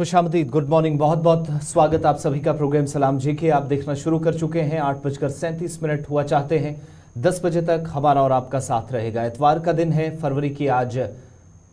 खुशामदीद, good morning, बहुत बहुत स्वागत आप सभी का प्रोग्राम सलाम जी के आप देखना शुरू कर चुके हैं। 8:37 हुआ चाहते हैं 10 बजे तक हमारा और आपका साथ रहेगा। इतवार का दिन है, फरवरी की आज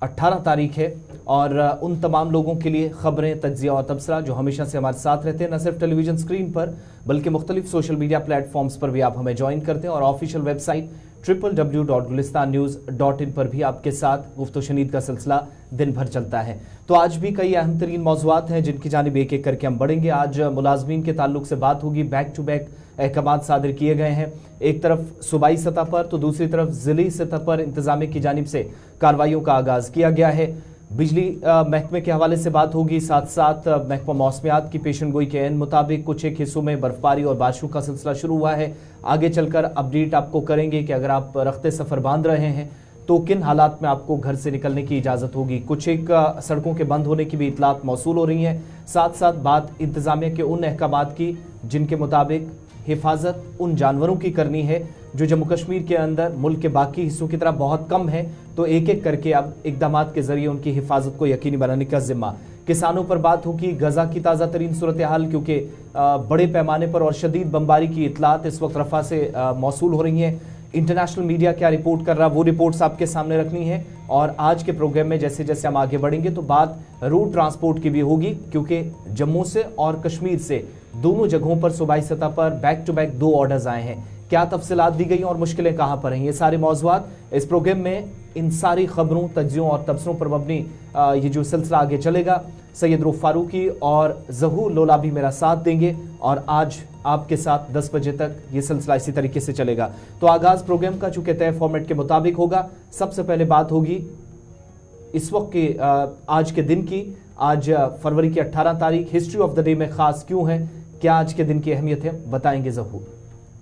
18 तारीख है और उन तमाम लोगों के लिए खबरें, तज्जिया और तबसरा जो हमेशा से हमारे साथ रहते हैं, न सिर्फ टेलीविजन स्क्रीन पर बल्कि मुख्तलिफ सोशल मीडिया प्लेटफॉर्म्स पर भी आप हमें ज्वाइन करते हैं और ऑफिशियल वेबसाइट www.gulistannews.in पर भी आपके साथ गुफ्तो शनीद का सिलसिला दिन भर चलता है। तो आज भी कई अहम तरीन मौज़ूआत हैं जिनकी जानिब एक एक करके हम बढ़ेंगे। आज मुलाजमीन के ताल्लुक से बात होगी, बैक टू बैक अहकामात सादर किए गए हैं, एक तरफ सूबाई सतह पर तो दूसरी तरफ ज़िली सतह पर इंतजामिया की जानिब से कार्रवाइयों का आगाज़ किया गया है। बिजली महकमे के हवाले से बात होगी, साथ साथ महकमा मौसमियात की पेशन गोई के मुताबिक कुछ एक हिस्सों में बर्फबारी और बारिशों का सिलसिला शुरू हुआ है। आगे चलकर अपडेट आपको करेंगे कि अगर आप रखते सफ़र बांध रहे हैं तो किन हालात में आपको घर से निकलने की इजाज़त होगी। कुछ एक सड़कों के बंद होने की भी इतलात मौसूल हो रही हैं। साथ साथ बात इंतज़ामिया के उन अहकामात की जिनके मुताबिक हिफाजत उन जानवरों की करनी है जो जम्मू कश्मीर के अंदर मुल्क के बाकी हिस्सों की तरह बहुत कम है, तो एक एक करके अब इकदामात के जरिए उनकी हिफाजत को यकीनी बनाने का जिम्मा। किसानों पर बात होगी, गजा की ताज़ा तरीन सूरत हाल, क्योंकि बड़े पैमाने पर और शदीद बमबारी की इतलात इस वक्त रफा से मौसूल हो रही हैं। इंटरनेशनल मीडिया क्या रिपोर्ट कर रहा, वो रिपोर्ट्स आपके सामने रखनी है। और आज के प्रोग्राम में जैसे जैसे हम आगे बढ़ेंगे तो बात रोड ट्रांसपोर्ट की भी होगी, क्योंकि जम्मू से और कश्मीर से दोनों जगहों पर सूबाई सतह पर बैक टू बैक 2 ऑर्डर्स आए हैं। क्या तफसीलात दी गई और मुश्किलें कहां पर हैं, ये सारे मौज़ूआत इस प्रोग्राम में, इन सारी खबरों, तज्जियों और तबसरों पर मबनी ये जो सिलसिला आगे चलेगा। सैयद रूफ फारूकी और ज़हूर लोला भी मेरा साथ देंगे और आज आपके साथ 10 बजे तक ये सिलसिला इसी तरीके से चलेगा। तो आगाज़ प्रोग्राम का चूँकि तय फॉर्मेट के मुताबिक होगा, सबसे पहले बात होगी इस वक्त के आज के दिन की। आज फरवरी की 18 तारीख हिस्ट्री ऑफ द डे में ख़ास क्यों है, क्या आज के दिन की अहमियत है, बताएंगे ज़हूर।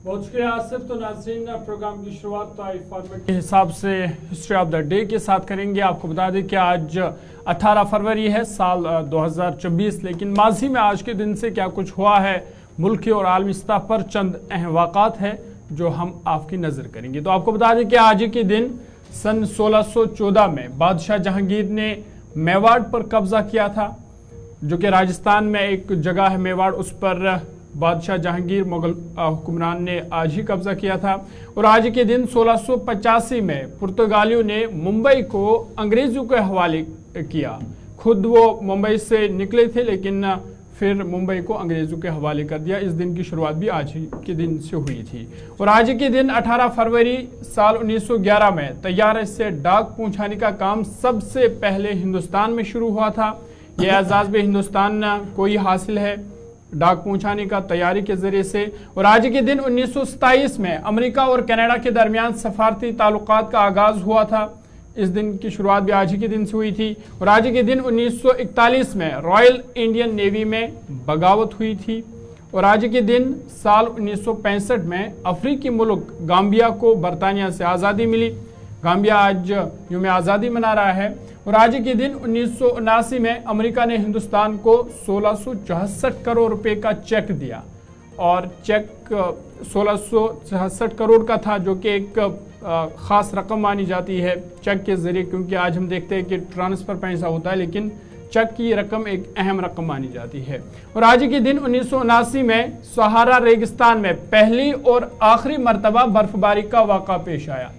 बहुत शुक्रिया आसिफ। तो नाज़रीन, प्रोग्राम की शुरुआत तो फॉर्मेट के हिसाब से हिस्ट्री ऑफ द डे के साथ करेंगे। आपको बता दें कि आज 18 फरवरी है, साल 2024, लेकिन माजी में आज के दिन से क्या कुछ हुआ है मुल्की और आलमी सतह पर चंद अहम वाक़ात है जो हम आपकी नज़र करेंगे। तो आपको बता दें कि आज के दिन सन 1614 में बादशाह जहांगीर ने मेवाड़ पर कब्जा किया था, जो कि राजस्थान में एक जगह है मेवाड़, उस पर बादशाह जहांगीर मुगल हुक्मरान ने आज ही कब्जा किया था। और आज के दिन 1685 में पुर्तगालियों ने मुंबई को अंग्रेजों के हवाले किया। खुद वो मुंबई से निकले थे लेकिन फिर मुंबई को अंग्रेजों के हवाले कर दिया। इस दिन की शुरुआत भी आज ही के दिन से हुई थी। और आज के दिन 18 फरवरी साल 1911 में तैयारे से डाक पहुंचाने का काम सबसे पहले हिंदुस्तान में शुरू हुआ था। यह एजाज़ भी हिंदुस्तान को ही हासिल है डाक पहुंचाने का तैयारी के जरिए से। और आज के दिन 1927 में अमेरिका और कनाडा के दरमियान सफारती ताल्लुकात का आगाज हुआ था। इस दिन की शुरुआत भी आज ही के दिन से हुई थी। और आज के दिन 1941 में रॉयल इंडियन नेवी में बगावत हुई थी। और आज के दिन साल 1965 में अफ्रीकी मुल्क गाम्बिया को बरतानिया से आज़ादी मिली। गाम्बिया आज यूम आज़ादी मना रहा है। और आज के दिन 1979 में अमेरिका ने हिंदुस्तान को 1664 करोड़ रुपए का चेक दिया। और चेक 1664 करोड़ का था, जो कि एक ख़ास रकम मानी जाती है चेक के ज़रिए, क्योंकि आज हम देखते हैं कि ट्रांसफ़र पैसा होता है लेकिन चेक की रकम एक अहम रकम मानी जाती है। और आज के दिन 1979 में सहारा रेगिस्तान में पहली और आखिरी मरतबा बर्फबारी का वाक़ा पेश आया।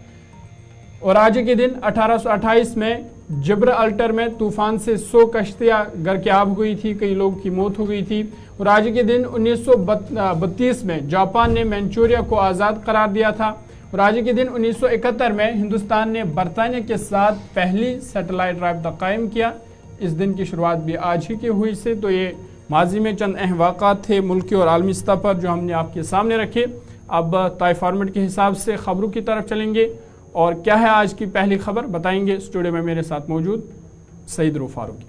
और आज के दिन 1828 में जिब्राल्टर में तूफान से 100 कश्तियाँ गर्क आब हुई थी, कई लोगों की मौत हो गई थी। और आज के दिन 1932 में जापान ने मंचूरिया को आज़ाद करार दिया था। और आज के दिन 1971 में हिंदुस्तान ने बरतानिया के साथ पहली सैटेलाइट राब्ता कायम किया। इस दिन की शुरुआत भी आज ही की हुई से। तो ये माजी में चंद अहम वाक़ात थे मुल्की और आलमी सतह पर जो हमने आपके सामने रखे। अब तय फॉर्मेट के हिसाब से खबरों की तरफ चलेंगे। और क्या है आज की पहली खबर, बताएंगे। स्टूडियो में मेरे साथ मौजूद सईद रूफ फारूकी।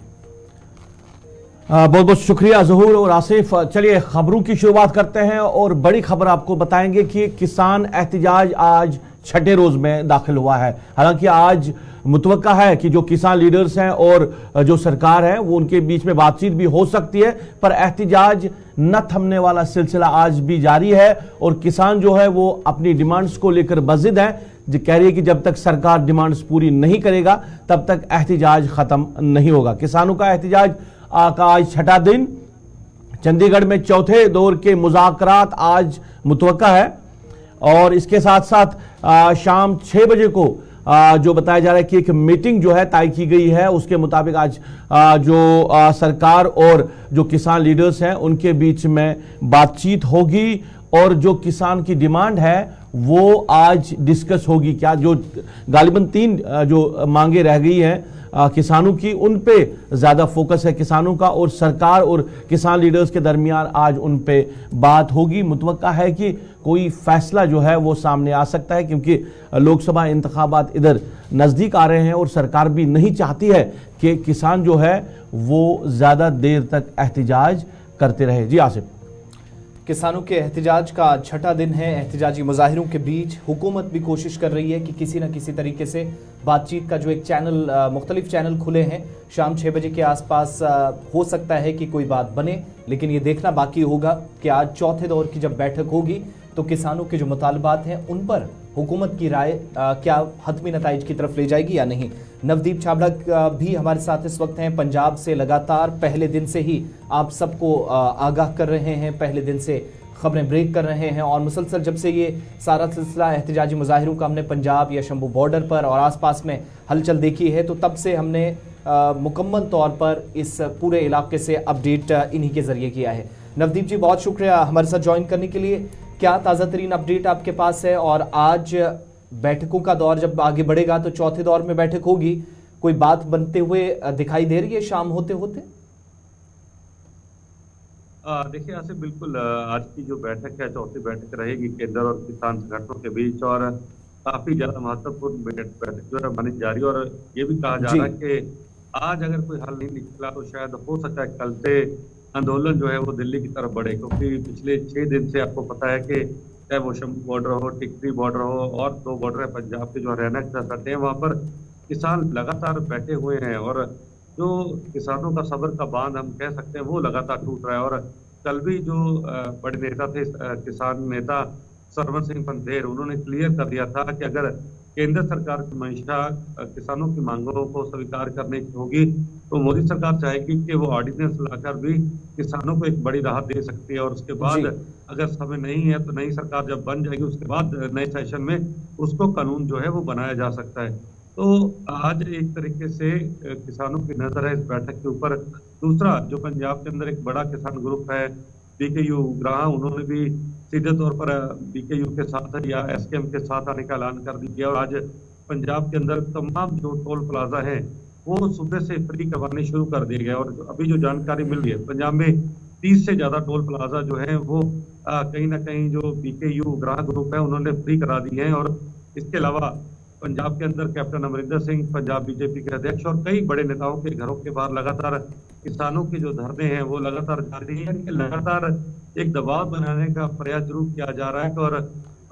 बहुत बहुत शुक्रिया ज़हूर और आसिफ। चलिए खबरों की शुरुआत करते हैं और बड़ी खबर आपको बताएंगे कि किसान एहतजाज आज 6ठे रोज में दाखिल हुआ है। हालांकि आज मुतवक्का है कि जो किसान लीडर्स हैं और जो सरकार है वो उनके बीच में बातचीत भी हो सकती है, पर एहतजाज न थमने वाला सिलसिला आज भी जारी है। और किसान जो है वो अपनी डिमांड्स को लेकर बज़िद हैं, जो कह रही है कि जब तक सरकार डिमांड्स पूरी नहीं करेगा तब तक एहतजाज खत्म नहीं होगा। किसानों का एहतजाज का आज छठा दिन। चंडीगढ़ में चौथे दौर के मुज़ाकरात आज मुतवक्का है और इसके साथ साथ शाम 6 बजे को जो बताया जा रहा है कि एक मीटिंग जो है तय की गई है। उसके मुताबिक आज जो सरकार और जो किसान लीडर्स हैं उनके बीच में बातचीत होगी और जो किसान की डिमांड है वो आज डिस्कस होगी। क्या जो गालिबन 3 जो मांगे रह गई हैं किसानों की, उन पे ज्यादा फोकस है किसानों का और सरकार और किसान लीडर्स के दरमियान आज उन पे बात होगी। मुतवक्का है कि कोई फैसला जो है वो सामने आ सकता है क्योंकि लोकसभा इंतखाबात इधर नजदीक आ रहे हैं और सरकार भी नहीं चाहती है कि किसान जो है वो ज्यादा देर तक एहतिजाज करते रहे। जी आसिफ। किसानों के एहतिजाज का छठा दिन है। एहतिजाजी मुजाहिरों के बीच हुकूमत भी कोशिश कर रही है कि किसी न किसी तरीके से बातचीत का जो एक चैनल, मुख्तलिफ चैनल खुले हैं, शाम 6 बजे के आसपास हो सकता है कि कोई बात बने। लेकिन ये देखना बाकी होगा कि आज चौथे दौर की जब बैठक होगी तो किसानों के जो मुतालबात हैं उन पर हुकूमत की राय क्या हतमी नताइज की तरफ ले जाएगी या नहीं। नवदीप छाबड़ा भी हमारे साथ इस वक्त हैं पंजाब से। लगातार पहले दिन से ही आप सबको आगाह कर रहे हैं, पहले दिन से खबरें ब्रेक कर रहे हैं और मुसलसल जब से ये सारा सिलसिला एहतिजाजी मुजाहिरों का हमने पंजाब या शंभू बॉर्डर पर और आसपास में हलचल देखी है तो तब से हमने मुकम्मल तौर पर इस पूरे इलाके से अपडेट इन्हीं के जरिए किया है। नवदीप जी बहुत शुक्रिया हमारे साथ ज्वाइन करने के लिए। क्या ताज़ा तरीन अपडेट आपके पास है और आज बैठकों का दौर जब आगे बढ़ेगा तो चौथे दौर में बैठक होगी, कोई बात बनते हुए दिखाई दे रही है शाम होते होते? देखिए आसिफ, बिल्कुल आज की जो बैठक है चौथी बैठक रहेगी केंद्र और किसान संगठनों के बीच और काफी ज्यादा महत्वपूर्ण बैठक जो है मानी जा रही है। और ये भी कहा जा रहा है कि आज अगर कोई हल नहीं निकला तो शायद हो सकता है कल से आंदोलन जो है वो दिल्ली की तरफ बढ़े, क्योंकि पिछले 6 दिन से आपको पता है कि चाहे वो शंभू बॉर्डर हो, टिकरी बॉर्डर हो और 2 बॉर्डर है पंजाब के जो हरियाणा के साथ सटे हैं, वहाँ पर किसान लगातार बैठे हुए हैं और जो किसानों का सब्र का बांध हम कह सकते हैं वो लगातार टूट रहा है। और कल भी जो बड़े नेता थे किसान नेता सरवन सिंह पंधेर, उन्होंने क्लियर कर दिया था कि अगर केंद्र सरकार की मंशा किसानों की मांगों को स्वीकार करने की होगी तो मोदी सरकार चाहेगी कि वो ऑर्डिनेंस लाकर भी किसानों को एक बड़ी राहत दे सकती है और उसके बाद अगर समय नहीं है तो नई सरकार जब बन जाएगी उसके बाद नए सेशन में उसको कानून जो है वो बनाया जा सकता है। तो आज एक तरीके से किसानों की नजर है इस बैठक के ऊपर। दूसरा, जो पंजाब के अंदर एक बड़ा किसान ग्रुप है बीकेयू उग्राह, उन्होंने भी सीधे तौर पर बीकेयू के साथ या एसकेएम के साथ आने का ऐलान कर दिया और आज पंजाब के अंदर तमाम जो टोल प्लाजा हैं वो सुबह से फ्री करवाने शुरू कर दिए गए। और अभी जो जानकारी मिल रही है पंजाब में 30 से ज्यादा टोल प्लाजा जो है वो कहीं ना कहीं जो बीकेयू उग्राह ग्रुप है उन्होंने फ्री करा दिए हैं। और इसके अलावा पंजाब के अंदर कैप्टन अमरिंदर सिंह पंजाब बीजेपी के अध्यक्ष और कई बड़े नेताओं के घरों के बाहर लगातार किसानों के जो धरने हैं वो लगातार जारी हैं। लगातार एक दबाव बनाने का प्रयास जरूर किया जा रहा है और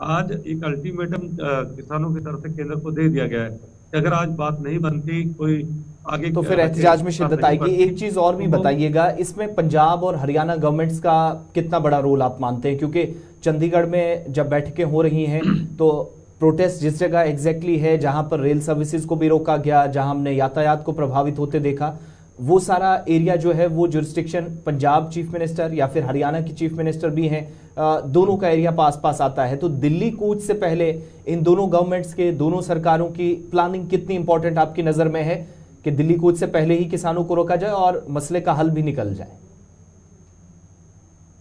आज एक अल्टीमेटम किसानों की तरफ से केंद्र को दे दिया गया है कि अगर आज बात नहीं बनती कोई आगे तो फिर एहतिजाज में शिद्दत आएगी। एक चीज और भी बताइएगा, इसमें पंजाब और हरियाणा गवर्नमेंट्स का कितना बड़ा रोल आप मानते हैं? क्योंकि चंडीगढ़ में जब बैठकें हो रही हैं तो प्रोटेस्ट जिस जगह एग्जैक्टली है जहां पर रेल सर्विसेज को भी रोका गया, जहां हमने यातायात को प्रभावित होते देखा, वो सारा एरिया जो है वो जुरिस्डिक्शन पंजाब चीफ मिनिस्टर या फिर हरियाणा की चीफ मिनिस्टर भी हैं, दोनों का एरिया पास पास आता है। तो दिल्ली कूच से पहले इन दोनों गवर्नमेंट्स के, दोनों सरकारों की प्लानिंग कितनी इंपॉर्टेंट आपकी नजर में है कि दिल्ली कूच से पहले ही किसानों को रोका जाए और मसले का हल भी निकल जाए?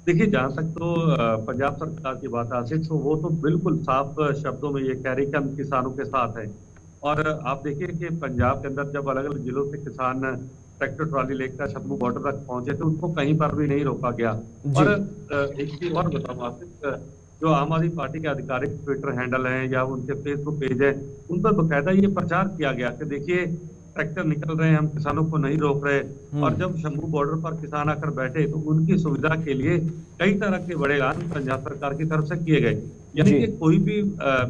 देखिए, जहां तक तो पंजाब सरकार की बात आती तो वो तो बिल्कुल साफ शब्दों में ये कह रही कि हम किसानों के साथ हैं। और आप देखिए कि पंजाब के अंदर जब अलग अलग जिलों से किसान ट्रैक्टर ट्रॉली लेकर शंभू बॉर्डर तक पहुंचे तो उनको कहीं पर भी नहीं रोका गया। और एक चीज और बताऊं आपसे, जो आम आदमी पार्टी के आधिकारिक ट्विटर हैंडल हैं या उनके फेसबुक पेज है, उन पर बकायदा ये प्रचार किया गया कि देखिए ट्रैक्टर निकल रहे हैं, हम किसानों को नहीं रोक रहे। और जब शंभू बॉर्डर पर किसान आकर बैठे तो उनकी सुविधा के लिए कई तरह के बड़े ऐलान पंजाब सरकार की तरफ से किए गए। यानी कि कोई भी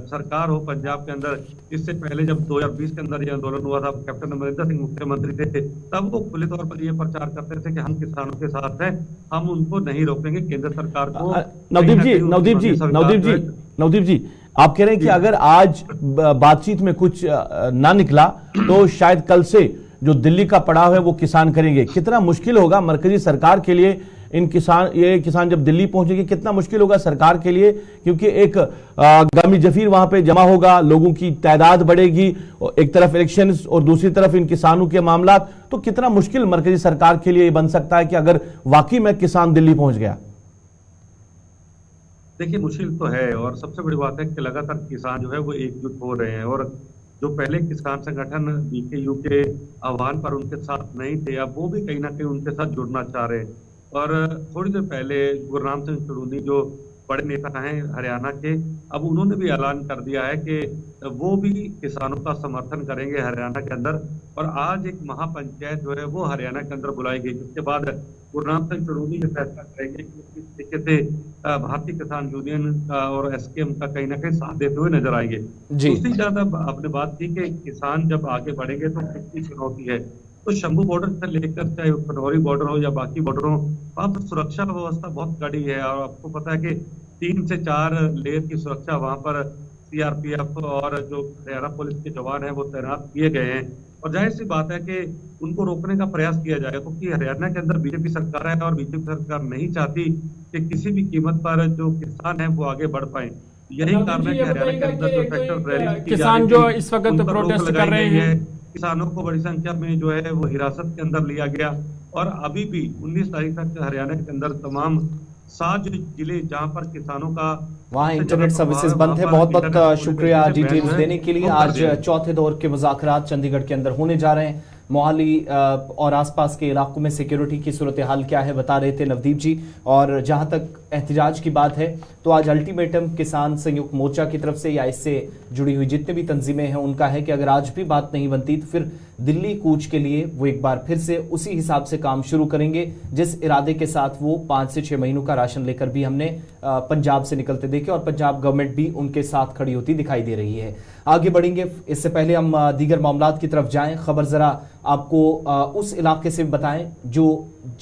सरकार हो पंजाब के अंदर, इससे पहले जब 2020 के अंदर ये आंदोलन हुआ था, कैप्टन अमरिंदर सिंह मुख्यमंत्री थे, तब वो खुले तौर पर ये प्रचार करते थे कि हम किसानों के साथ हैं, हम उनको नहीं रोकेंगे। केंद्र सरकार को नवदीप जी आप कह रहे हैं कि अगर आज बातचीत में कुछ ना निकला तो शायद कल से जो दिल्ली का पड़ाव है वो किसान करेंगे। कितना मुश्किल होगा मरकजी सरकार के लिए ये किसान जब दिल्ली पहुंचेंगे, कितना मुश्किल होगा सरकार के लिए, क्योंकि एक गमी जफीर वहां पे जमा होगा, लोगों की तादाद बढ़ेगी, एक तरफ इलेक्शंस और दूसरी तरफ इन किसानों के मामला। तो कितना मुश्किल मरकजी सरकार के लिए बन सकता है कि अगर वाकई में किसान दिल्ली पहुंच गया। देखिए, मुश्किल तो है, और सबसे बड़ी बात है कि लगातार किसान जो है वो एकजुट हो रहे हैं, और जो पहले किसान संगठन बीकेयू के आह्वान पर उनके साथ नहीं थे, अब वो भी कहीं ना कहीं उनके साथ जुड़ना चाह रहे हैं। और थोड़ी देर पहले गुरनाम सिंह सड़ूनी जो बड़े नेता हैं हरियाणा के, अब उन्होंने भी ऐलान कर दिया है कि वो भी किसानों का समर्थन करेंगे हरियाणा के अंदर, और आज एक महापंचायत जो है वो हरियाणा के अंदर बुलाई गई, जिसके बाद गुरनाम सिंह सड़ूनी ये फैसला करेंगे कि किस तरीके से भारतीय किसान यूनियन और एसकेएम का कहीं ना कहीं साथ देते हुए नजर आएंगे। दूसरी ज्यादा आपने बात की कि किसान जब आगे बढ़ेंगे तो कितनी चुनौती है, तो शंभू बॉर्डर से लेकर चाहे पटौरी बॉर्डर हो या बाकी बॉर्डर हो, वहां पर सुरक्षा व्यवस्था बहुत कड़ी है, और आपको पता है कि 3 से 4 लेयर की सुरक्षा वहां पर सीआरपीएफ और जो हरियाणा पुलिस के जवान हैं वो तैनात किए गए हैं, और जाहिर सी बात है कि उनको रोकने का प्रयास किया जाएगा, क्योंकि हरियाणा के अंदर बीजेपी सरकार है और बीजेपी सरकार नहीं चाहती कि किसी भी कीमत पर जो किसान है वो आगे बढ़ पाए। यही कारण है कि हरियाणा के अंदर जो ट्रैक्टर रैली किसान जो इस वक्त प्रोटेस्ट कर रहे हैं, किसानों को बड़ी संख्या में जो है वो हिरासत के अंदर लिया गया, और अभी भी 19 तारीख तक हरियाणा के अंदर तमाम 7 जिले जहां पर किसानों का वहाँ इंटरनेट सर्विसेज बंद है। बहुत बहुत शुक्रिया डिटेल्स देने के लिए। आज चौथे दौर के मुज़ाकरात चंडीगढ़ के अंदर होने जा रहे हैं। मोहाली और आसपास के इलाकों में सिक्योरिटी की सूरत हाल क्या है बता रहे थे नवदीप जी। और जहां तक एहतजाज की बात है तो आज अल्टीमेटम किसान संयुक्त मोर्चा की तरफ से या इससे जुड़ी हुई जितने भी तंजीमें हैं उनका है कि अगर आज भी बात नहीं बनती तो फिर दिल्ली कूच के लिए वो एक बार फिर से उसी हिसाब से काम शुरू करेंगे जिस इरादे के साथ वो 5 से 6 महीनों का राशन लेकर भी हमने पंजाब से निकलते देखे, और पंजाब गवर्नमेंट भी उनके साथ खड़ी होती दिखाई दे रही है। आगे बढ़ेंगे, इससे पहले हम दीगर मामलात की तरफ जाएं। खबर जरा आपको उस इलाके से बताएं जो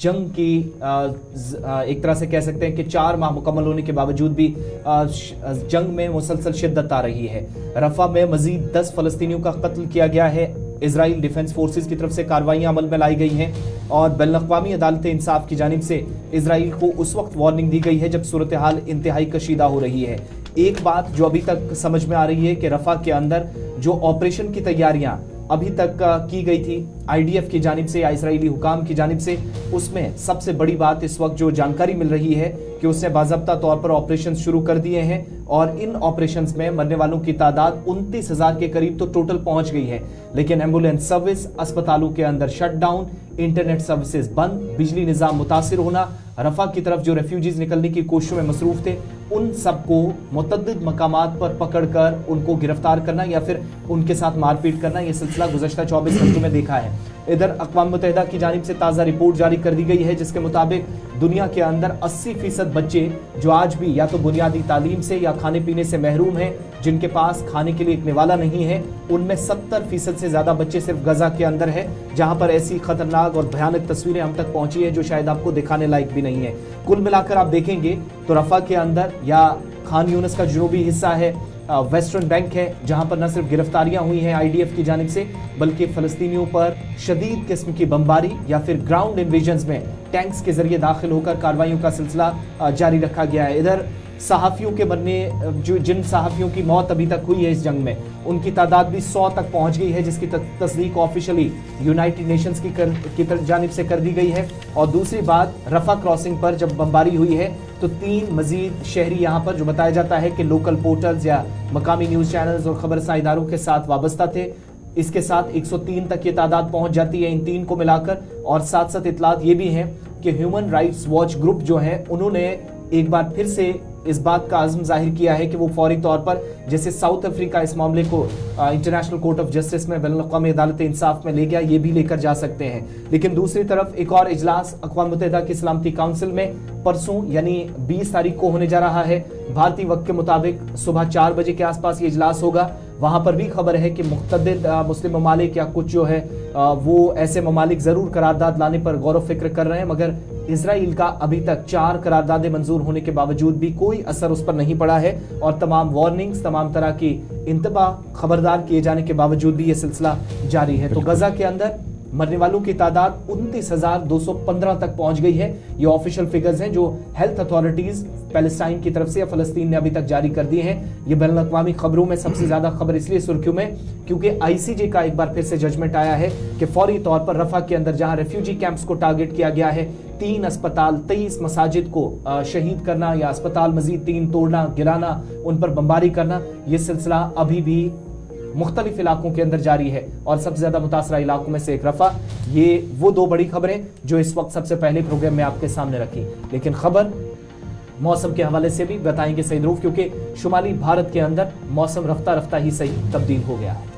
जंग की एक तरह से कह सकते हैं कि 4 माह मुकम्मल होने के बावजूद भी जंग में मुसलसल शिद्दत आ रही है। रफा में मजीद 10 फलस्तीनियों का कत्ल किया गया है। इजराइल डिफेंस फोर्सेस की तरफ से कार्रवाइयां अमल में लाई गई हैं और बैनुल-अक़वामी अदालत इंसाफ की जानिब से इजराइल को उस वक्त वार्निंग दी गई है जब सूरत हाल इंतहाई कशीदा हो रही है। एक बात जो अभी तक समझ में आ रही है कि रफा के अंदर जो ऑपरेशन की तैयारियां अभी तक की गई थी आईडीएफ की जानिब से या इजरायली हुकाम की जानिब से, उसमें सबसे बड़ी बात इस वक्त जो जानकारी मिल रही है कि उसने बाज़ाब्ता तौर पर ऑपरेशन शुरू कर दिए हैं और इन ऑपरेशंस में मरने वालों की तादाद 29,000 के करीब तो टोटल पहुंच गई है। लेकिन एम्बुलेंस सर्विस, अस्पतालों के अंदर शटडाउन, इंटरनेट सर्विसेज बंद, बिजली निजाम मुतासिर होना, रफा की तरफ जो रेफ्यूजीज निकलने की कोशिशों में मसरूफ थे उन सबको मुतअद्दिद मकामात पर पकड़कर उनको गिरफ्तार करना या फिर उनके साथ मारपीट करना, यह सिलसिला गुज़श्ता 24 घंटों में देखा है। इधर अक़वाम मुत्तहिदा की जानिब से ताज़ा रिपोर्ट जारी कर दी गई है जिसके मुताबिक दुनिया के अंदर 80% बच्चे जो आज भी या तो बुनियादी तालीम से या खाने पीने से महरूम हैं, जिनके पास खाने के लिए एक निवाला नहीं है, उनमें 70% से ज्यादा बच्चे सिर्फ गजा के अंदर है, जहां पर ऐसी खतरनाक और भयानक तस्वीरें हम तक पहुंची है जो शायद आपको दिखाने लायक भी नहीं है। कुल मिलाकर आप देखेंगे तो रफा के अंदर या खान यूनिस का जुनूबी हिस्सा है, वेस्टर्न बैंक है, जहां पर न सिर्फ गिरफ्तारियां हुई हैं आईडीएफ की जानिब से बल्कि फलस्तीनियों पर शदीद किस्म की बमबारी या फिर ग्राउंड इन्वेजन्स में टैंक्स के जरिए दाखिल होकर कार्रवाइयों का सिलसिला जारी रखा गया है। इधर सहाफ़ियों के मरने, जो जिन सहाफ़ियों की मौत अभी तक हुई है इस जंग में, उनकी तादाद भी 100 तक पहुंच गई है जिसकी तस्दीक ऑफिशियली यूनाइटेड नेशंस की जानिब से कर दी गई है। और दूसरी बात, रफा क्रॉसिंग पर जब बमबारी हुई है तो 3 मजीद शहरी यहाँ पर जो बताया जाता है कि लोकल पोर्टल्स या मकामी न्यूज़ चैनल्स और खबरसां इदारों के साथ वाबस्ता थे, इसके साथ 103 तक ये तादाद पहुंच जाती है इन 3 को मिलाकर। और साथ साथ इतलात ये भी हैं कि ह्यूमन राइट्स वॉच ग्रुप जो है उन्होंने एक बार फिर से इस बात का आज़म जाहिर किया है कि वो फौरी तौर पर जैसे साउथ अफ्रीका इस मामले को इंटरनेशनल कोर्ट ऑफ जस्टिस में बैनुल-अक़वामी अदालत इंसाफ में ले गया, ये भी लेकर जा सकते हैं। लेकिन दूसरी तरफ एक और इजलास अक़वाम मुत्तहिदा की सलामती काउंसिल में परसों यानी 20 तारीख को होने जा रहा है। भारतीय वक्त के मुताबिक सुबह 4 बजे के आसपास ये इजलास होगा। वहां पर भी खबर है कि मुख्तलिफ मुस्लिम ममालिक या कुछ जो है वो ऐसे ममालिक जरूर करारदाद लाने पर गौर फिक्र कर रहे हैं, मगर इजराइल का अभी तक 4 करारदादें मंजूर होने के बावजूद भी कोई असर उस पर नहीं पड़ा है और तमाम वार्निंग्स, तमाम तरह की इंतबा, खबरदार किए जाने के बावजूद भी ये सिलसिला जारी है। तो गजा के अंदर मरने वालों की तादाद 29,215 तक पहुंच गई है। ये ऑफिशियल फिगर्स हैं जो हेल्थ अथॉरिटीज पैलेस्टाइन की तरफ से या फलस्तीन ने अभी तक जारी कर दिए हैं। ये बैनुल अक़वामी खबरों में सबसे ज्यादा खबर इसलिए सुर्खियों में क्योंकि आईसीजे का एक बार फिर से जजमेंट आया है कि फौरी तौर पर रफा के अंदर जहां रेफ्यूजी कैंप्स को टारगेट किया गया है, 3 अस्पताल 23 मसाजिद को शहीद करना या अस्पताल मजीद 3 तोड़ना, गिराना, उन पर बमबारी करना, यह सिलसिला अभी भी मुख्तलिफ इलाकों के अंदर जारी है और सबसे ज्यादा मुतासरा इलाकों में से एक रफा। ये वो 2 बड़ी खबरें जो इस वक्त सबसे पहले प्रोग्राम में आपके सामने रखी। लेकिन खबर मौसम के हवाले से भी बताएंगे सईद रूफ, क्योंकि शुमाली भारत के अंदर मौसम रफ्ता रफ्ता ही सही तब्दील हो गया है।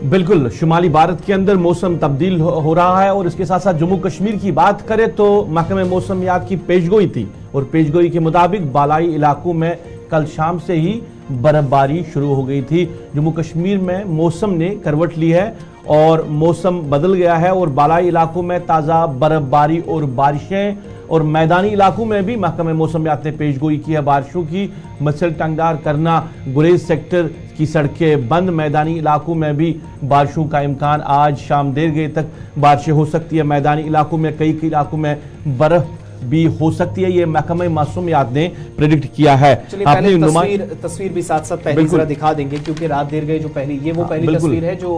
बिल्कुल, शुमाली भारत के अंदर मौसम तब्दील हो रहा है और इसके साथ साथ जम्मू कश्मीर की बात करें तो महकमे मौसमियात की पेशगोई थी और पेशगोई के मुताबिक बालाई इलाकों में कल शाम से ही बर्फबारी शुरू हो गई थी। जम्मू कश्मीर में मौसम ने करवट ली है और मौसम बदल गया है और बालाई इलाकों में ताज़ा बर्फबारी और बारिशें और मैदानी इलाकों में भी महकमे मौसमियात ने पेशगोई की है बारिशों की। मसल टंगदार करना, गुरेज सेक्टर की सड़कें बंद, मैदानी इलाकों में भी बारिशों का इम्कान, आज शाम देर गए तक बारिशें हो सकती है। मैदानी इलाकों में कई इलाकों में बर्फ भी हो सकती है, ये महकमे मौसमियात ने प्रेडिक्ट किया है। तस्वीर भी साथ साथ पहले जरा दिखा देंगे क्योंकि रात देर गए जो पहली ये वो पहली तस्वीर है जो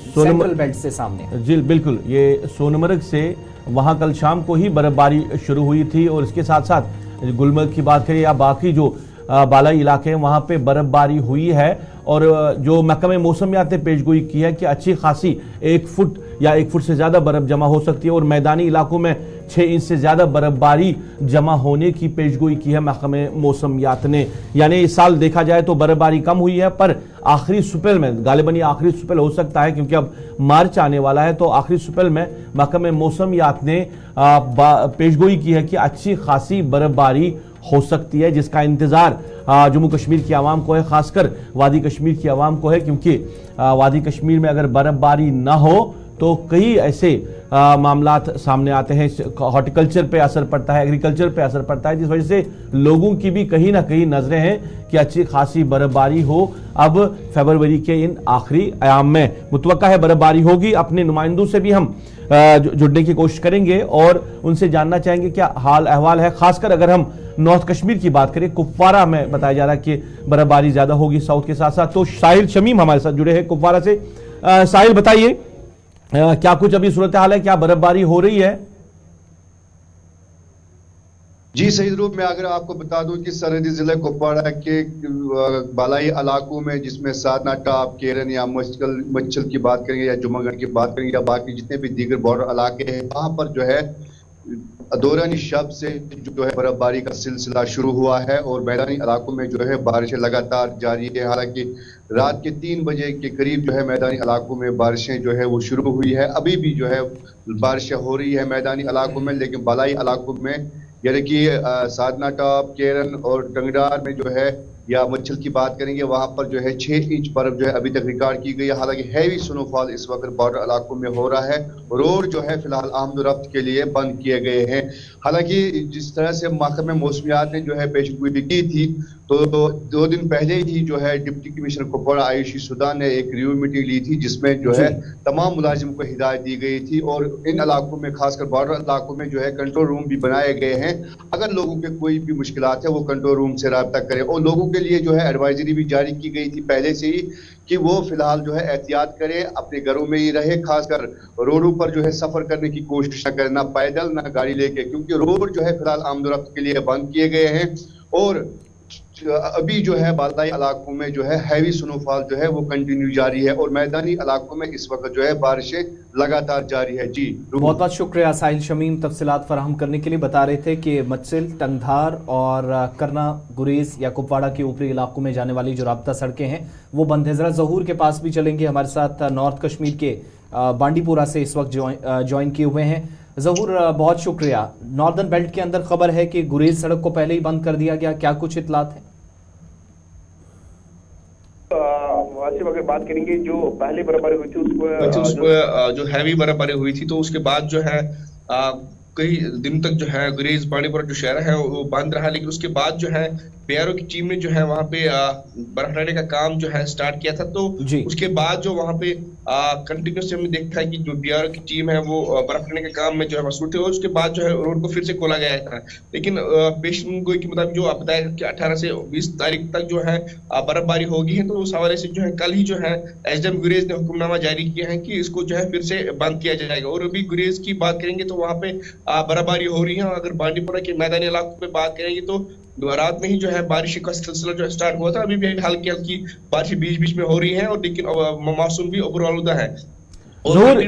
सेंट्रल बेल्ट से सामने। जी बिल्कुल, ये सोनमर्ग से वहां कल शाम को ही बर्फबारी शुरू हुई थी और इसके साथ साथ गुलमर्ग की बात करें या बाकी जो बालाई इलाके हैं वहां पे बर्फबारी हुई है और जो महकमे मौसमियात ने पेशगोई की है कि अच्छी खासी 1 फुट या 1 फुट से ज्यादा बर्फ जमा हो सकती है और मैदानी इलाकों में 6 इंच से ज्यादा बर्फबारी जमा होने की पेशगोई की है महकमे मौसमियात ने। यानी इस साल देखा जाए तो बर्फबारी कम हुई है पर आखिरी स्पेल में, गालिबन ये आखिरी स्पेल हो सकता है क्योंकि अब मार्च आने वाला है, तो आखिरी स्पेल में महकमे मौसमियात ने पेशगोई की है कि अच्छी खासी बर्फबारी हो सकती है, जिसका इंतजार जम्मू कश्मीर की आवाम को है, खासकर वादी कश्मीर की आवाम को है क्योंकि वादी कश्मीर में अगर बर्फबारी ना हो तो कई ऐसे मामलात सामने आते हैं। हॉर्टिकल्चर पे असर पड़ता है, एग्रीकल्चर पे असर पड़ता है, जिस वजह से लोगों की भी कहीं ना कहीं नजरें हैं कि अच्छी खासी बर्फबारी हो। अब फरवरी के इन आखिरी अयाम में मुतवक्का है बर्फबारी होगी। अपने नुमाइंदों से भी हम जुड़ने की कोशिश करेंगे और उनसे जानना चाहेंगे क्या हाल अहवाल है, खासकर अगर हम नॉर्थ कश्मीर की बात करें, कुपवारा में बताया जा रहा है कि बर्फबारी ज्यादा होगी साउथ के साथ साथ। तो साहिल शमीम हमारे साथ जुड़े हैं कुपवारा से। साहिल बताइए क्या कुछ अभी सूरत हाल है, क्या बर्फबारी हो रही है? जी सही रूप में अगर आपको बता दूं कि सरहदी जिले कुपवाड़ा के बालाई इलाकों में जिसमें साधना टॉप, केरन या मच्छल की बात करेंगे या जुमागढ़ की बात करेंगे या बाकी जितने भी दीगर बॉर्डर इलाके हैं, वहां पर जो है दौरानी शब से जो है बर्फबारी का सिलसिला शुरू हुआ है और मैदानी इलाकों में जो है बारिशें लगातार जारी है। हालांकि रात के 3 बजे के करीब जो है मैदानी इलाकों में बारिशें जो है वो शुरू हुई है। अभी भी जो है बारिशें हो रही है मैदानी इलाकों में, लेकिन बालाई इलाकों में यानी कि साधना टॉप, केरन और टंगडार में जो है या मच्छल की बात करेंगे वहां पर जो है 6 इंच बर्फ जो है अभी तक रिकॉर्ड की गई है। हालांकि हैवी स्नोफॉल इस वक्त बॉर्डर इलाकों में हो रहा है। रोड जो है फिलहाल आमद रफ्त के लिए बंद किए गए हैं। हालांकि जिस तरह से महकमे मौसमियात ने जो है पेशगोई की थी तो 2 दिन पहले ही जो है deputy commissioner Kupwara Ayushi Sudan ने एक रिव्यू मीटिंग ली थी जिसमें जो है तमाम मुलाजिमों को हिदायत दी गई थी और इन इलाकों में खासकर बॉर्डर इलाकों में जो है कंट्रोल रूम भी बनाए गए हैं। अगर लोगों के कोई भी मुश्किलात है वो कंट्रोल रूम से राब्ता करें और लोगों के लिए जो है एडवाइजरी भी जारी की गई थी पहले से ही कि वो फिलहाल जो है एहतियात करें, अपने घरों में ही रहे, खासकर रोडों पर जो है सफर करने की कोशिश न करें, ना पैदल ना गाड़ी लेके, क्योंकि रोड जो है फिलहाल आमदोरफ्त के लिए बंद किए गए हैं। और अभी जो है बालाई इलाकों में जो है हैवी स्नोफॉल जो है वो कंटिन्यू जारी है और मैदानी इलाकों में इस वक्त जो है बारिशें लगातार जारी है। जी बहुत बहुत शुक्रिया साहिल शमीम तफसीलात फराहम करने के लिए। बता रहे थे कि मच्छल, टंगधार और करना, गुरेज या कुपवाड़ा के ऊपरी इलाकों में जाने वाली जो राब्ता सड़कें हैं वो बंद है। जरा जहूर के पास भी चलेंगे, हमारे साथ नॉर्थ कश्मीर के बांडीपुरा से इस वक्त ज्वाइन किए हुए हैं। जहूर बहुत शुक्रिया। नॉर्दर्न बेल्ट के अंदर खबर है कि गुरेज सड़क को पहले ही बंद कर दिया गया, क्या कुछ इतलात है? अगर बात करेंगे जो पहले बर्फबारी हुई थी उसको जो हैवी बर्फबारी हुई थी तो उसके बाद जो है कई दिन तक जो है गुरेज बांडीपुरा जो शहर है वो बंद रहा, लेकिन उसके बाद जो है बीआरओ की टीम ने जो है वहां पे बर्फ हटाने का काम जो है स्टार्ट किया था। तो उसके बाद जो वहां पे कंटिन्यूसली हमने देखा है कि जो बीआरओ की टीम है वो बर्फ हटाने के काम में जो है मसरूफ थे, और उसके बाद जो है रोड को फिर से खोला गया था। लेकिन पेशन गोई के मुताबिक जो आप बताया कि 18 से 20 तारीख तक जो है बर्फबारी होगी है, तो उस हवाले से जो है कल ही जो है एसडीएम गुरेज ने हुक्मनामा जारी किया है कि इसको जो है फिर से बंद किया जाएगा। और अभी गुरेज की बात करेंगे तो वहां पे बर्फबारी हो रही है। अगर बांडीपुरा के मैदानी इलाकों पे बात करेंगे तो रात में ही जो है बारिश का सिलसिला जो स्टार्ट हुआ था। अभी भी हल्की हल्की बारिश बीच बीच में हो रही है, और लेकिन मौसम भी अबूरालुदा है। और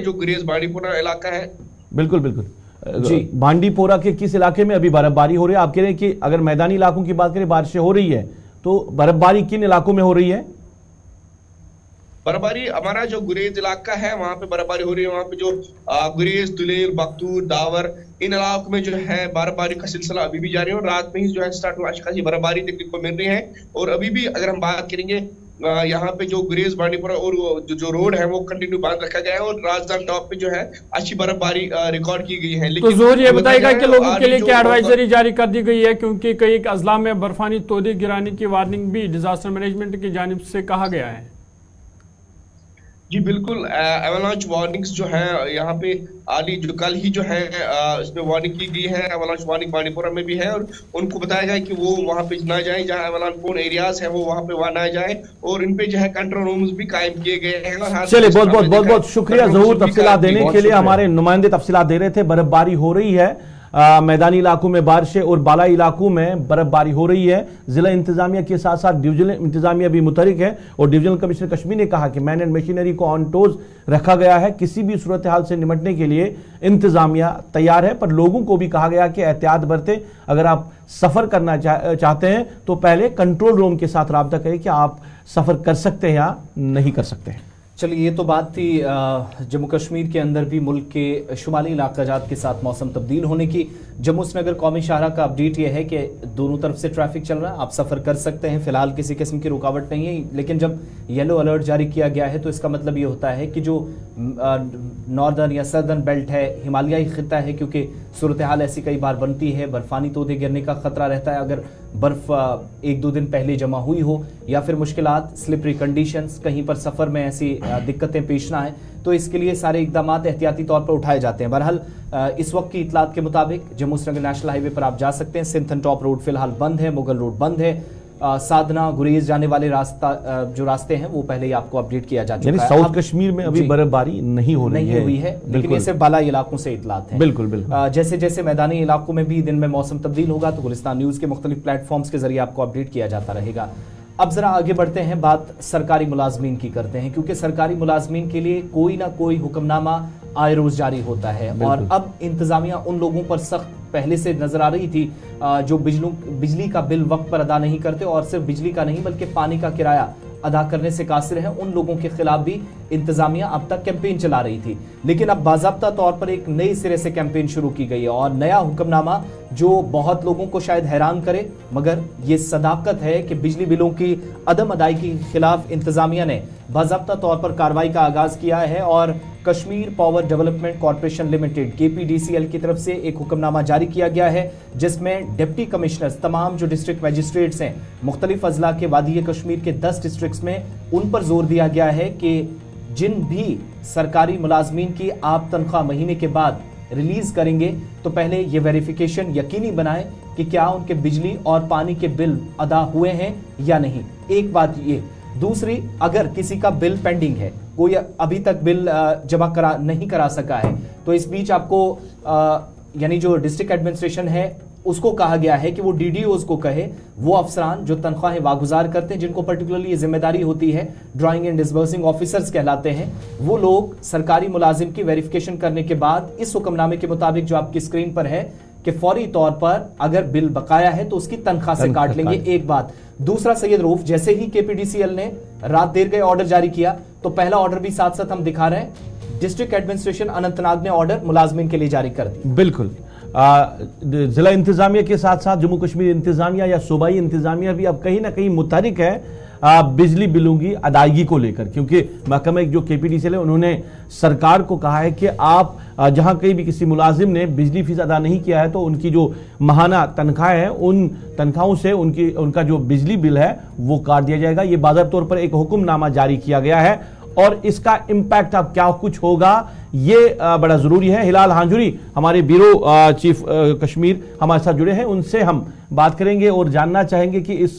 जो गुरेज बांडीपुरा इलाका है, बिल्कुल बिल्कुल जी, बांडीपोरा के किस इलाके में अभी बर्फबारी हो रही है? आप कह रहे हैं कि अगर मैदानी इलाकों की बात करें बारिशें हो रही है, तो बर्फबारी किन इलाकों में हो रही है? बर्फबारी हमारा जो गुरेज इलाका है वहां पे बर्फबारी हो रही है। वहां पे जो गुरेज, तुलेल, बख्तूर, दावर, इन इलाकों में जो है बर्फबारी का सिलसिला अभी भी जारी है, और रात में ही जो है स्टार्ट हुआ, अच्छी खासी बर्फबारी देखने को मिल रही है। और अभी भी अगर हम बात करेंगे यहाँ पे जो गुरेज, बांडीपुरा और जो रोड है वो कंटिन्यू बंद रखा गया है, और राजधानी टॉप पे जो है अच्छी बर्फबारी रिकॉर्ड की गई है। लेकिन तो जोर ये बताएगा कि लोगों के लिए क्या एडवाइजरी जारी कर दी गई है, क्योंकि कई अजला में बर्फानी तोदे गिराने की वार्निंग भी डिजास्टर मैनेजमेंट की जानिब से कहा गया है। जी बिल्कुल, एवलांच वार्निंग्स जो है यहाँ पे आली जो कल ही जो है इसमें वार्निंग की गई है। एवलांच वार्निंग बांडीपुरा में भी है, और उनको बताया गया कि वो वहाँ पे ना जाए, जहाँ एवलांच प्रोन एरियाज है वो वहाँ पे ना जाए, और इन पे जो है कंट्रोल रूम्स भी कायम किए गए हैं। चलिए, बहुत शुक्रिया ज़हूर तफसीलात देने के लिए। हमारे नुमाइंदे तफसीलात दे रहे थे। बर्फबारी हो रही है, मैदानी इलाकों में बारिशें और बालाई इलाकों में बर्फबारी हो रही है। जिला इंतजामिया के साथ साथ डिवीजनल इंतजामिया भी मुतहरिक है, और डिवीजनल कमिश्नर कश्मीर ने कहा कि मैन एंड मशीनरी को ऑन टोज रखा गया है। किसी भी सूरत हाल से निपटने के लिए इंतजामिया तैयार है, पर लोगों को भी कहा गया कि एहतियात बरतें। अगर आप सफर करना चाहते हैं तो पहले कंट्रोल रूम के साथ राब्ता करें कि आप सफर कर सकते हैं या नहीं कर सकते हैं। चलिए, ये तो बात थी जम्मू कश्मीर के अंदर भी मुल्क के शुमाली इलाकाजात के साथ मौसम तब्दील होने की। जम्मू श्रीनगर कौमी शाहराह का अपडेट ये है कि दोनों तरफ से ट्रैफिक चल रहा है, आप सफ़र कर सकते हैं, फिलहाल किसी किस्म की रुकावट नहीं है। लेकिन जब येलो अलर्ट जारी किया गया है तो इसका मतलब ये होता है कि जो नॉर्दर्न या सदर्न बेल्ट है, हिमालयाई खिता है, क्योंकि सूरत हाल ऐसी कई बार बनती है, बर्फानी तोदे गिरने का खतरा रहता है अगर बर्फ 1-2 दिन पहले जमा हुई हो, या फिर मुश्किलात, स्लिपरी कंडीशंस, कहीं पर सफ़र में ऐसी दिक्कतें पेश ना आए, तो इसके लिए सारे इकदाम एहतियाती तौर पर उठाए जाते हैं। बहरहाल इस वक्त की इतलात के मुताबिक जम्मू श्रीनगर नेशनल हाईवे पर आप जा सकते हैं। सिंथन टॉप रोड फिलहाल बंद है, मुगल रोड बंद है, साधना गुरेज जाने वाले जो रास्ते हैं वो पहले ही आपको अपडेट किया जा चुका है। साउथ कश्मीर में अभी बर्फबारी नहीं हुई है, लेकिन ये सिर्फ बाला इलाकों से इतलात है। बिल्कुल बिल्कुल। जैसे जैसे मैदानी इलाकों में भी दिन में मौसम तब्दील होगा तो गुलिस्तान न्यूज के मुख्तलिफ प्लेटफॉर्म्स के जरिए आपको अपडेट किया जाता रहेगा। अब जरा आगे बढ़ते हैं, बात सरकारी मुलाजमीन की करते हैं, क्योंकि सरकारी मुलाजमीन के लिए कोई ना कोई हुक्मनामा आए रोज जारी होता है, और अब इंतजामिया उन लोगों पर सख्त पहले से नजर आ रही थी जो बिजली का बिल वक्त पर अदा नहीं करते, और सिर्फ बिजली का नहीं बल्कि पानी का किराया अदा करने से कासिर है, उन लोगों के खिलाफ भी इंतजामिया अब तक कैंपेन चला रही थी। लेकिन अब बाज़ाब्ता तौर पर एक नई सिरे से कैंपेन शुरू की गई है, और नया हुक्मनामा जो बहुत लोगों को शायद हैरान करे, मगर ये सदाकत है कि बिजली बिलों की अदम अदायगी के खिलाफ इंतजामिया ने बाज़ाब्ता तौर पर कार्रवाई का आगाज किया है, और Kashmir power development corporation limited KPDCL की तरफ से एक हुक्मनामा जारी किया गया है, जिसमें डिप्टी कमिश्नर्स, तमाम जो डिस्ट्रिक्ट मजिस्ट्रेट्स हैं मुख्तलिफ अजला के वादी कश्मीर के 10 डिस्ट्रिक्ट्स में, उन पर जोर दिया गया है कि जिन भी सरकारी मुलाजमीन की आप तनख्वाह महीने के बाद रिलीज करेंगे तो पहले ये वेरिफिकेशन यकीनी बनाएं कि क्या उनके बिजली और पानी के बिल अदा हुए हैं या नहीं। एक बात ये। दूसरी, अगर किसी का बिल पेंडिंग है, कोई अभी तक बिल जमा नहीं करा सका है, तो इस बीच आपको यानी जो डिस्ट्रिक्ट एडमिनिस्ट्रेशन है उसको कहा गया है कि वो DDOs को कहे, वो अफसरान जो तनख्वाहें वागुजार करते हैं, जिनको पर्टिकुलरली ये जिम्मेदारी होती है, ड्राइंग एंड डिसबर्सिंग ऑफिसर्स कहलाते हैं, वो लोग सरकारी मुलाजिम की वेरिफिकेशन करने के बाद इस हुक्मनामे के मुताबिक जो आपकी स्क्रीन पर है कि फौरी तौर पर अगर बिल बकाया है तो उसकी तनख्वाह से काट लेंगे। एक बात। दूसरा, सैयद रऊफ, जैसे ही KPDCL ने रात देर गए ऑर्डर जारी किया तो पहला ऑर्डर भी साथ साथ हम दिखा रहे हैं, डिस्ट्रिक्ट एडमिनिस्ट्रेशन अनंतनाग ने ऑर्डर मुलाजमीन के लिए जारी कर दी। बिल्कुल। जिला इंतजामिया के साथ साथ जम्मू कश्मीर इंतजामिया या सूबाई इंतजामिया भी अब कहीं ना कहीं मुतहरिक है बिजली बिलों की अदायगी को लेकर, क्योंकि महकमे जो केपीडीसीएल है उन्होंने सरकार को कहा है कि आप जहां कहीं भी किसी मुलाजिम ने बिजली फीस अदा नहीं किया है तो उनकी जो माहाना तनख्वाह है उन तनख्वाहों से उनका जो बिजली बिल है वो काट दिया जाएगा। ये बाज़ाब्ता तौर पर एक हुक्मनामा जारी किया गया है और इसका इम्पैक्ट अब क्या कुछ होगा ये बड़ा जरूरी है। हिलाल हांजुरी हमारे ब्यूरो चीफ कश्मीर हमारे साथ जुड़े हैं, उनसे हम बात करेंगे और जानना चाहेंगे कि इस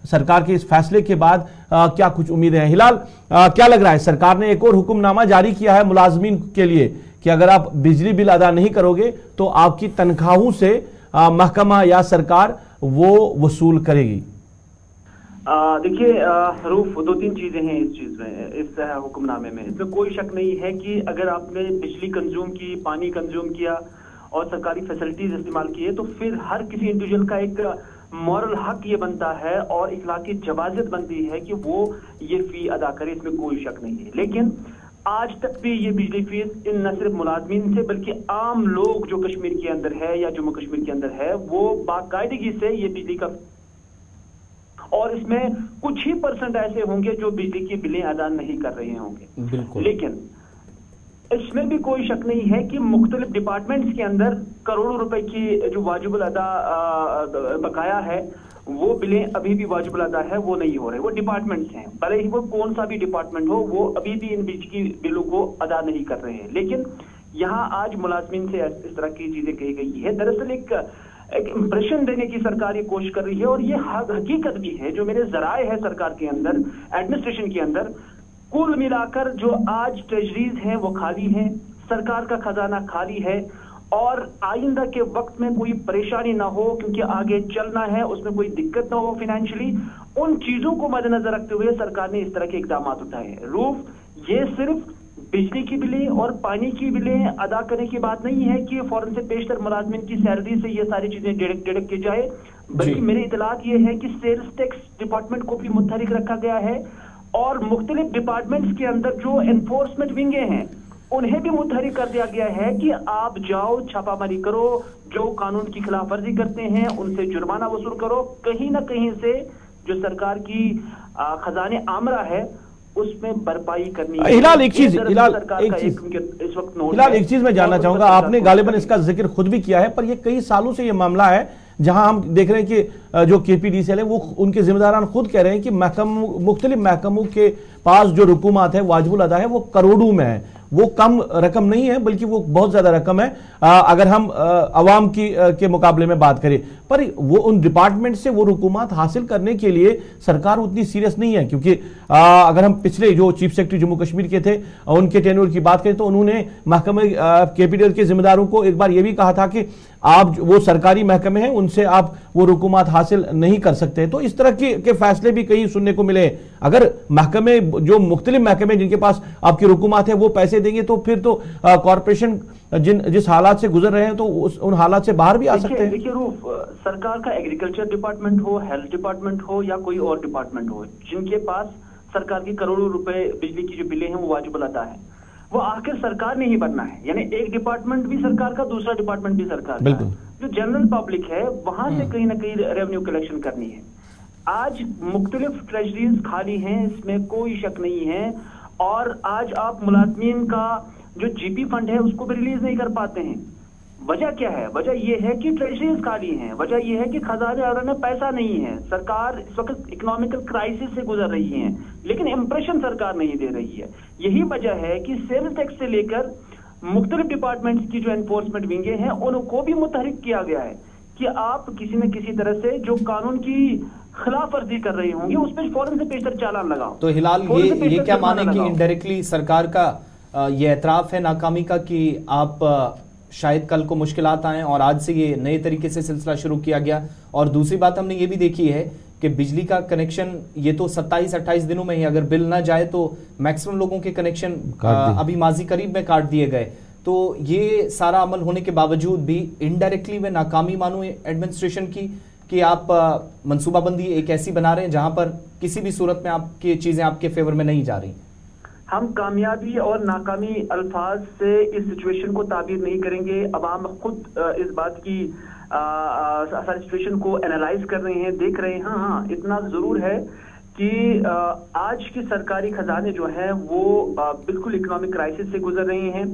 सरकार के इस फैसले के बाद क्या कुछ उम्मीदें हैं। हिलाल, क्या लग रहा है, सरकार ने एक और हुक्मनामा जारी किया है मुलाजमीन के लिए कि अगर आप बिजली बिल अदा नहीं करोगे तो आपकी तनख्वाहों से महकमा या सरकार वो वसूल करेगी। देखिए रूफ, दो तीन चीजें हैं इस चीज में, इस हुक्मनामे में। इसमें कोई शक नहीं है कि अगर आपने बिजली कंज्यूम की, पानी कंज्यूम किया और सरकारी फैसिलिटीज इस्तेमाल किए तो फिर हर किसी इंडिविजुअल का एक मॉरल हक ये बनता है और इखलाकी जवाजियत बनती है कि वो ये फी अदा करे, इसमें कोई शक नहीं है। लेकिन आज तक भी ये बिजली फीस इन न सिर्फ मुलाजमीन से बल्कि आम लोग जो कश्मीर के अंदर है या जम्मू कश्मीर के अंदर है वो बाकायदगी से ये बिजली का, और इसमें कुछ ही % ऐसे होंगे जो बिजली की बिलें अदा नहीं कर रहे होंगे। लेकिन इसमें भी कोई शक नहीं है कि मुख्तलिफ डिपार्टमेंट्स के अंदर करोड़ों रुपए की जो वाजिबुल अदा बकाया है वो बिलें अभी भी वाजिबुल अदा है, वो नहीं हो रहे। वो डिपार्टमेंट्स हैं, भले ही वो कौन सा भी डिपार्टमेंट हो, वो अभी भी इन बिजली की बिलों को अदा नहीं कर रहे हैं। लेकिन यहाँ आज मुलाजमीन से इस तरह की चीजें कही गई है। दरअसल एक इंप्रेशन देने की सरकार ये कोशिश कर रही है और ये हकीकत भी है। जो मेरे जराए है सरकार के अंदर, एडमिनिस्ट्रेशन के अंदर, कुल मिलाकर जो आज ट्रेजरीज हैं वो खाली हैं, सरकार का खजाना खाली है और आइंदा के वक्त में कोई परेशानी ना हो क्योंकि आगे चलना है, उसमें कोई दिक्कत ना हो फाइनेंशियली, उन चीजों को मद्देनजर रखते हुए सरकार ने इस तरह के इकदाम उठाए हैं। रूफ, ये सिर्फ बिजली की बिलें और पानी की बिलें अदा करने की बात नहीं है कि फौरन से पेशतर मुलाजमिन की सैलरी से ये सारी चीजें डिडक्ट की जाए, बल्कि मेरी इतलात ये है कि सेल्स टैक्स डिपार्टमेंट को भी मुतहरिक रखा गया है और मुख्तलिफ डिपार्टमेंट्स के अंदर जो एनफोर्समेंट विंगे हैं उन्हें भी मुतहरिक कर दिया गया है कि आप जाओ छापामारी करो, जो कानून की खिलाफ वर्जी करते हैं उनसे जुर्माना वसूल करो। कहीं ना कहीं से जो सरकार की खजाने आमरा है उसमें भरपाई करनी है। हिलाल, एक चीज मैं जानना चाहूंगा, आपने गालिबन इसका जिक्र खुद भी किया है, पर ये कई सालों से ये मामला है जहां हम देख रहे हैं कि जो केपीडीसीएल है वो उनके जिम्मेदारान खुद कह रहे हैं कि मुख्तलिफ महकमों के पास जो रुकूमात है वाजिबुल अदा है वो करोड़ों में है, वो कम रकम नहीं है बल्कि वो बहुत ज्यादा रकम है अगर हम अवाम की के मुकाबले में बात करें। पर वो उन डिपार्टमेंट से वो रुकूमात हासिल करने के लिए सरकार उतनी सीरियस नहीं है, क्योंकि अगर हम पिछले जो चीफ सेक्रेटरी जम्मू कश्मीर के थे उनके टेन्योर की बात करें तो उन्होंने महकमे केपीडीसीएल के जिम्मेदारों को एक बार ये भी कहा था कि आप वो सरकारी महकमे हैं उनसे आप वो रुकूमात हासिल नहीं कर सकते। तो इस तरह के फैसले भी कहीं सुनने को मिले। अगर महकमे जो मुख्तलिफ महकमे जिनके पास आपकी रुकूमात है वो पैसे देंगे तो फिर तो कॉर्पोरेशन जिस हालात से गुजर रहे हैं तो उन हालात से बाहर भी आ सकते हैं। देखिए रूफ, सरकार का एग्रीकल्चर डिपार्टमेंट हो, हेल्थ डिपार्टमेंट हो या कोई और डिपार्टमेंट हो, जिनके पास सरकार की करोड़ों रुपए बिजली की जो बिलें हैं वो वाजिबुल अदा है, वो आखिर सरकार ने ही बनना है। यानी एक डिपार्टमेंट भी सरकार का, दूसरा डिपार्टमेंट भी सरकार का। जो जनरल पब्लिक है वहां से कहीं ना कहीं रेवेन्यू कलेक्शन करनी है। आज मुख्तलिफ ट्रेजरीज खाली हैं, इसमें कोई शक नहीं है, और आज आप मुलाजमीन का जो जीपी फंड है उसको भी रिलीज नहीं कर पाते हैं। वजह क्या है? वजह यह है कि ट्रेजरीज खाली हैं, वजह यह है कि खजाने में पैसा नहीं है। सरकार इस वक्त इकोनॉमिकल क्राइसिस से गुजर रही है लेकिन इंप्रेशन सरकार नहीं दे रही है। यही वजह है कि सेल्स टैक्स से लेकर मुख्तलिफ डिपार्टमेंट्स की जो एनफोर्समेंट विंगे हैं उनको भी मुतहरिक किया गया है कि आप किसी न किसी तरह से जो कानून की खिलाफ वर्जी कर रहे होंगे उस पर फौरन से पेशतर चालान लगाओ। तो हिलाल, ये क्या माने कि इनडायरेक्टली सरकार का ये एतराफ है नाकामी का कि आप शायद कल को मुश्किलात आए और आज से ये नए तरीके से सिलसिला शुरू किया गया। और दूसरी बात हमने ये भी देखी है कि बिजली का कनेक्शन ये तो 27-28 दिनों में ही अगर बिल ना जाए तो मैक्सिमम लोगों के कनेक्शन अभी माजी करीब में काट दिए गए। तो ये सारा अमल होने के बावजूद भी इनडायरेक्टली में नाकामी मानो एडमिनिस्ट्रेशन की कि आप मनसूबाबंदी एक ऐसी बना रहे हैं जहां पर किसी भी सूरत में आपकी चीजें आपके फेवर में नहीं जा रही। हम कामयाबी और नाकामी अल्फाज से इस सिचुएशन को ताबीर नहीं करेंगे। अवाम खुद इस बात की सारी सिचुएशन को एनालाइज कर रहे हैं, देख रहे हैं। हाँ, इतना जरूर है कि आज की सरकारी खजाने जो है वो बिल्कुल इकोनॉमिक क्राइसिस से गुजर रही हैं।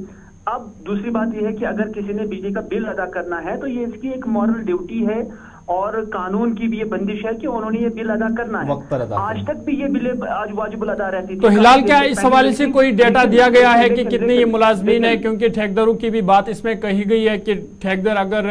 अब दूसरी बात यह है कि अगर किसी ने बिजली का बिल अदा करना है तो ये इसकी एक मॉरल ड्यूटी है और कानून की भी ये बंदिश है कि उन्होंने ये बिल अदा करना है। वक्त पर अदा आज तक भी ये बिल आज वाजिब अदा रहती थी। तो हिलाल क्या इस हवाले से कोई डेटा दिया गया है कि कितने ये मुलाजमीन है? क्योंकि ठेकेदारों की भी बात इसमें कही गई है कि ठेकेदार अगर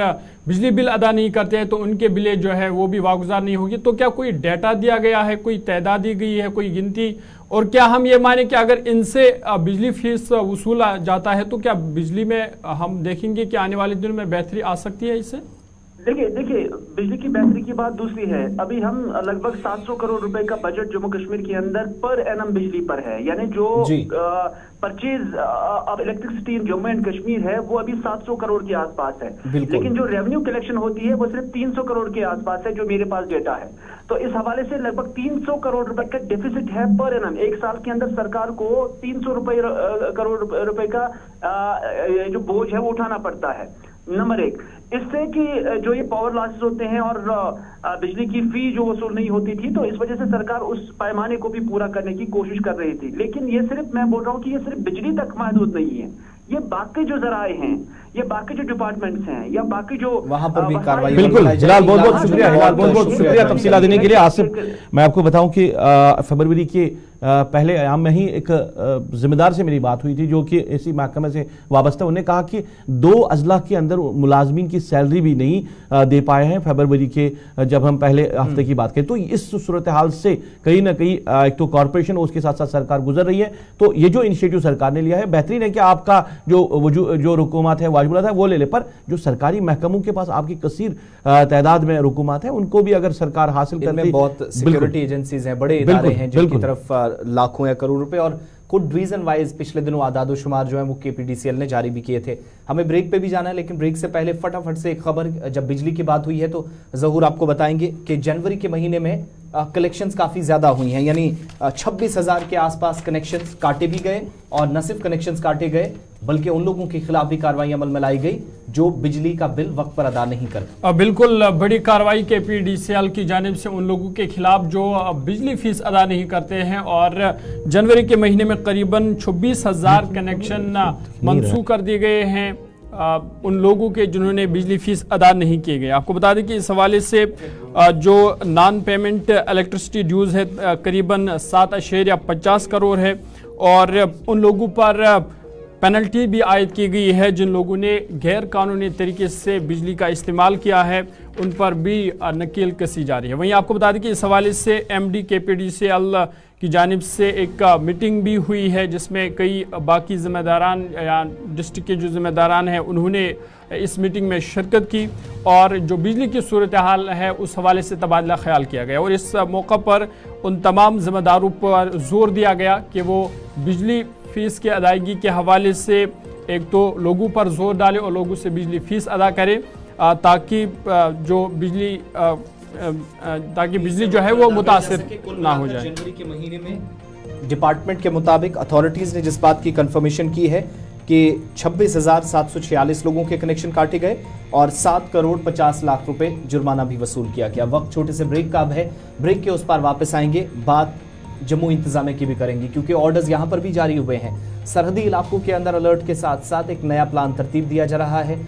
बिजली बिल अदा नहीं करते हैं तो उनके बिलें जो है वो भी वागुजार नहीं होगी। तो क्या कोई डेटा दिया गया है, कोई तादाद दी गई है, कोई गिनती? और क्या हम ये माने कि अगर इनसे बिजली फीस वसूला जाता है तो क्या बिजली में हम देखेंगे कि आने वाले दिनों में बेहतरी आ सकती है इससे? देखिए बिजली की बेहतरी की बात दूसरी है। अभी हम लगभग 700 करोड़ रुपए का बजट जम्मू कश्मीर के अंदर पर एनम बिजली पर है, यानी जो purchase of electricity in Jammu and Kashmir है वो अभी 700 करोड़ के आसपास है। लेकिन जो रेवेन्यू कलेक्शन होती है वो सिर्फ 300 करोड़ के आसपास है, जो मेरे पास डेटा है। तो इस हवाले से लगभग 300 करोड़ रुपए का डेफिसिट है पर एनम। एक साल के अंदर सरकार को 300 करोड़ रुपए का जो बोझ है वो उठाना पड़ता है। नंबर एक, इससे कि जो ये पावर लॉसेस होते हैं और बिजली की फी जो वसूल नहीं होती थी, तो इस वजह से सरकार उस पैमाने को भी पूरा करने की कोशिश कर रही थी। लेकिन ये सिर्फ, मैं बोल रहा हूँ कि ये सिर्फ बिजली तक महदूद नहीं है, ये बाकी जो जराए हैं, ये बाकी जो डिपार्टमेंट्स हैं या बाकी जो वहां पर भी कार्रवाई। बिल्कुल हिलाल, बहुत बहुत शुक्रिया। हिलाल, बहुत बहुत शुक्रिया तफसीलात देने के लिए। आसिफ, मैं आपको बताऊं कि फरवरी के पहले आयाम में ही एक जिम्मेदार से मेरी बात हुई थी जो कि इसी महकमे से वाबस्ता। उन्होंने कहा कि 2 अजला के अंदर मुलाजमीन की सैलरी भी नहीं दे पाए हैं फरवरी के, जब हम पहले हफ्ते की बात करें। तो इस सूरत हाल से कहीं ना कहीं एक तो कॉरपोरेशन और उसके साथ साथ सरकार गुजर रही है। तो ये जो इनिशिएटिव सरकार ने लिया है बेहतरीन है कि आपका जो रुकूमत है वाजिबुल है वो ले ले, पर जो सरकारी महकमों के पास आपकी कसीर तादाद में रुकूमत है उनको भी अगर सरकार हासिल करती, बहुत सिक्योरिटी एजेंसीज हैं, बड़े इदारे हैं जिनकी तरफ लाखों या करोड़ रुपए और कुछ रीजन वाइज पिछले दिनों आदादोशुमार जो है वो KPDCL ने जारी भी किए थे। हमें ब्रेक पे भी जाना है, लेकिन ब्रेक से पहले फटाफट से एक खबर, जब बिजली की बात हुई है तो जहूर आपको बताएंगे कि जनवरी के महीने में कलेक्शंस काफी ज्यादा हुई हैं, यानी 26,000 के आसपास कनेक्शंस काटे भी गए और न सिर्फ कनेक्शंस काटे गए बल्कि उन लोगों के खिलाफ भी कार्रवाई अमल में लाई गई जो बिजली का बिल वक्त पर अदा नहीं करते। बिल्कुल बड़ी कार्रवाई KPDCL की जानिब से उन लोगों के खिलाफ जो बिजली फीस अदा नहीं करते हैं, और जनवरी के महीने में करीबन 26,000 कनेक्शन मंसूख कर दिए गए हैं उन लोगों के जिन्होंने बिजली फीस अदा नहीं किए गए। आपको बता दें कि इस हवाले से जो नॉन पेमेंट इलेक्ट्रिसिटी ड्यूज है करीबन 7.50 करोड़ है, और उन लोगों पर पेनल्टी भी आयद की गई है जिन लोगों ने गैर कानूनी तरीके से बिजली का इस्तेमाल किया है, उन पर भी नकील कसी जा रही है। वहीं आपको बता दें कि इस हवाले से MD KPDCL की जानिब से एक मीटिंग भी हुई है जिसमें कई बाकी जिम्मेदारान या डिस्ट्रिक्ट के जो जिम्मेदारान हैं उन्होंने इस मीटिंग में शिरकत की और जो बिजली की सूरत हाल है उस हवाले से तबादला ख्याल किया गया। और इस मौका पर उन तमाम जिम्मेदारों पर जोर दिया गया कि वो बिजली फीस की अदायगी के हवाले से एक तो लोगों पर जोर डाले और लोगों से बिजली फीस अदा करें ताकि बिजली जो है वो मुतासिर ना हो जाए। जनवरी के महीने में डिपार्टमेंट के मुताबिक अथॉरिटीज ने जिस बात की कंफर्मेशन की है कि 26,746 लोगों के कनेक्शन काटे गए और 7 करोड़ 50 लाख रुपए जुर्माना भी वसूल किया गया। वक्त छोटे से ब्रेक का अब है, ब्रेक के उस पार वापस आएंगे, बात जम्मू इंतजामिया की भी करेंगे क्योंकि ऑर्डर्स यहां पर भी जारी हुए हैं। सरहदी इलाकों के अंदर अलर्ट के साथ साथ एक नया प्लान तरतीब दिया जा रहा है।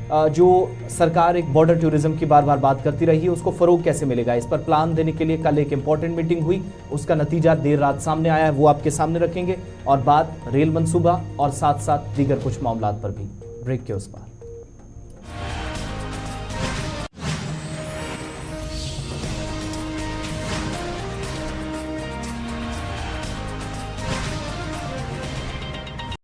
जो सरकार एक बॉर्डर टूरिज्म की बार बार बात करती रही है उसको फरोग कैसे मिलेगा, इस पर प्लान देने के लिए कल एक इंपॉर्टेंट मीटिंग हुई, उसका नतीजा देर रात सामने आया है, वो आपके सामने रखेंगे और बात रेल मंसूबा और साथ साथ दीगर कुछ मामलात पर भी। ब्रेक के उस पार।